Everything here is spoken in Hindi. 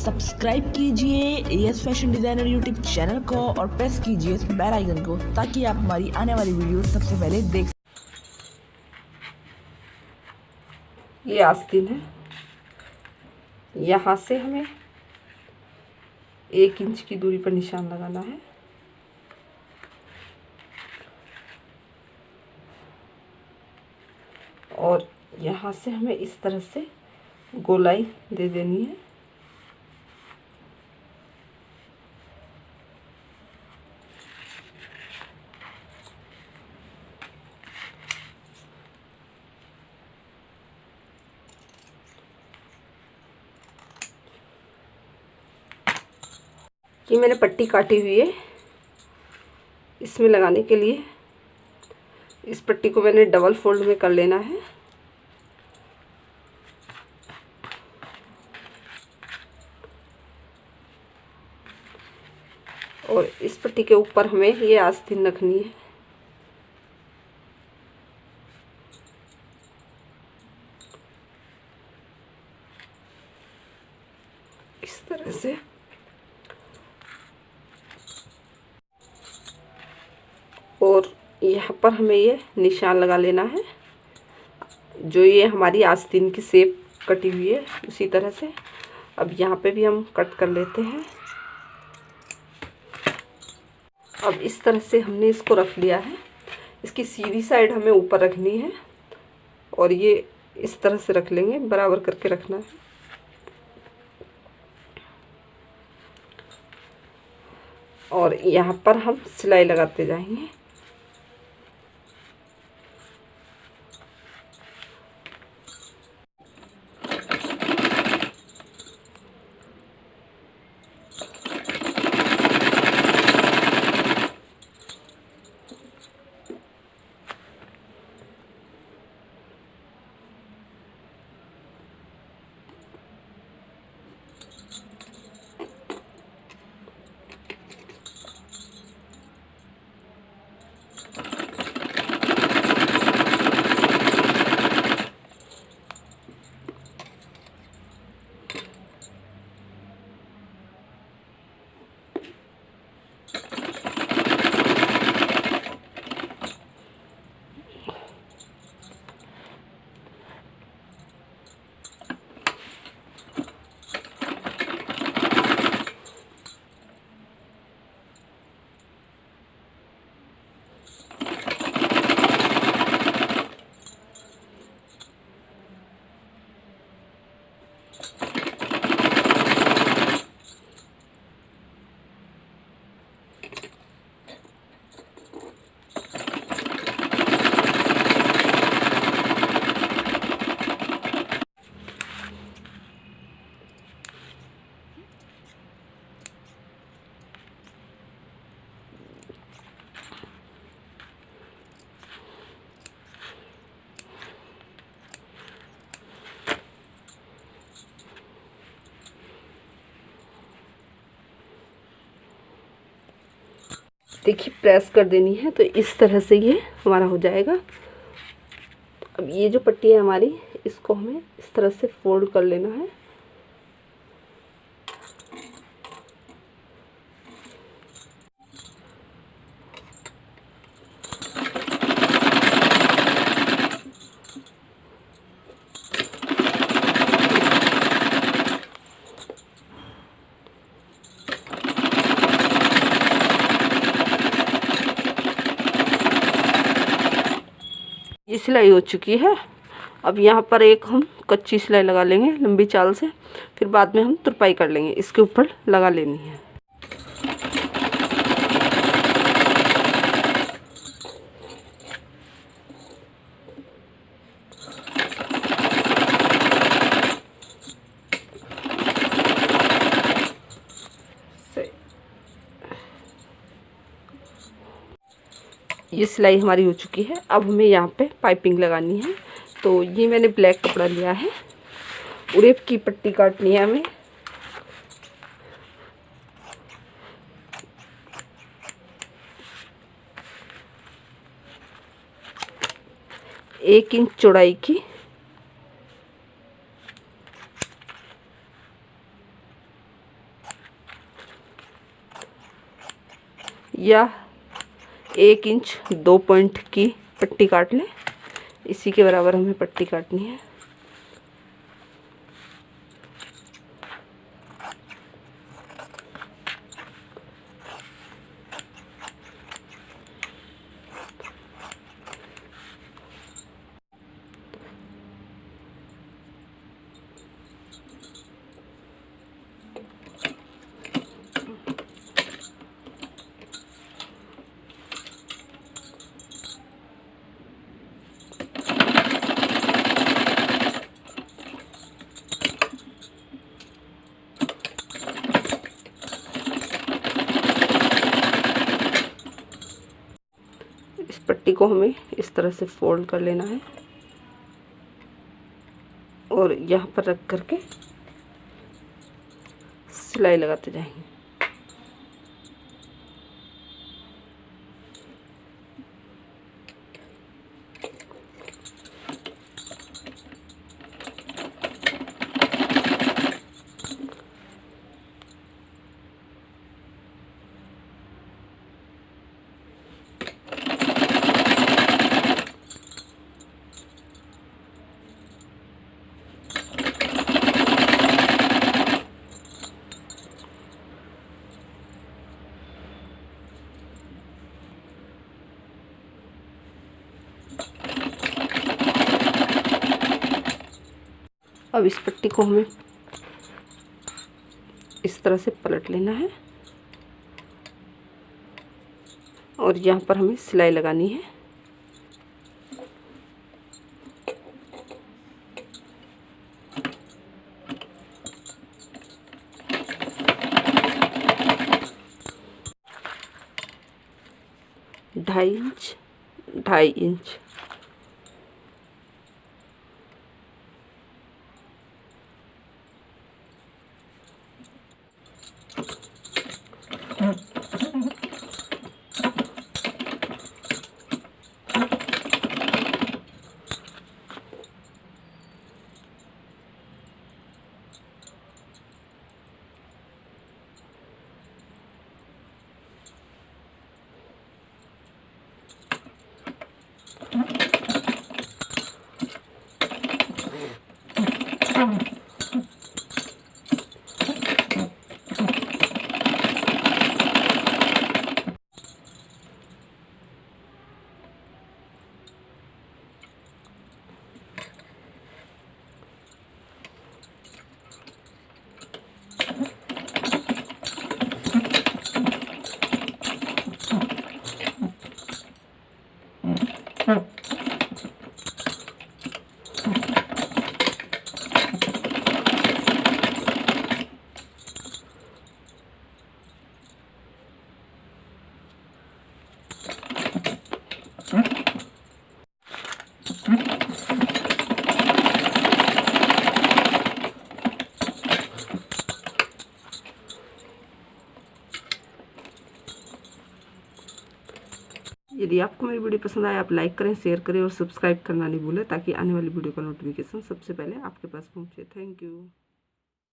सब्सक्राइब कीजिए as fashion designer YouTube channel को और प्रेस कीजिए इस बेल आइकन को ताकि आप हमारी आने वाली वीडियो सबसे पहले देख। ये आस्तीन है, यहाँ से हमें 1 इंच की दूरी पर निशान लगाना है और यहाँ से हमें इस तरह से गोलाई दे देनी है। ये मैंने पट्टी काटी हुई है, इसमें लगाने के लिए इस पट्टी को मैंने डबल फोल्ड में कर लेना है और इस पट्टी के ऊपर हमें ये आस्तीन रखनी है। इस तरह से और यहाँ पर हमें ये निशान लगा लेना है। जो ये हमारी आस्तीन की शेप कटी हुई है उसी तरह से अब यहाँ पे भी हम कट कर लेते हैं। अब इस तरह से हमने इसको रख लिया है। इसकी सीधी साइड हमें ऊपर रखनी है और ये इस तरह से रख लेंगे, बराबर करके रखना है। और यहाँ पर हम सिलाई लगाते जाएंगे। देखिए प्रेस कर देनी है तो इस तरह से ये हमारा हो जाएगा। अब ये जो पट्टी है हमारी, इसको हमें इस तरह से फोल्ड कर लेना है। ये सिलाई हो चुकी है। अब यहाँ पर एक हम कच्ची सिलाई लगा लेंगे लंबी चाल से, फिर बाद में हम तुरपाई कर लेंगे। इसके ऊपर लगा लेनी है। ये सिलाई हमारी हो चुकी है। अब हमें यहाँ पे पाइपिंग लगानी है। तो ये मैंने ब्लैक कपड़ा लिया है, उरेप की पट्टी काटनी है हमें। एक इंच चौड़ाई की या 1 इंच 2 पॉइंट की पट्टी काट लें। इसी के बराबर हमें पट्टी काटनी है। इस पट्टी को हमें इस तरह से फोल्ड कर लेना है और यहाँ पर रख करके सिलाई लगाते जाएंगे। अब इस पट्टी को हमें इस तरह से पलट लेना है और यहाँ पर हमें सिलाई लगानी है। ढाई इंच 2.5 इंच। यदि आपको मेरी वीडियो पसंद आए आप लाइक करें, शेयर करें और सब्सक्राइब करना नहीं भूलें ताकि आने वाली वीडियो का नोटिफिकेशन सबसे पहले आपके पास पहुंचे। Thank you.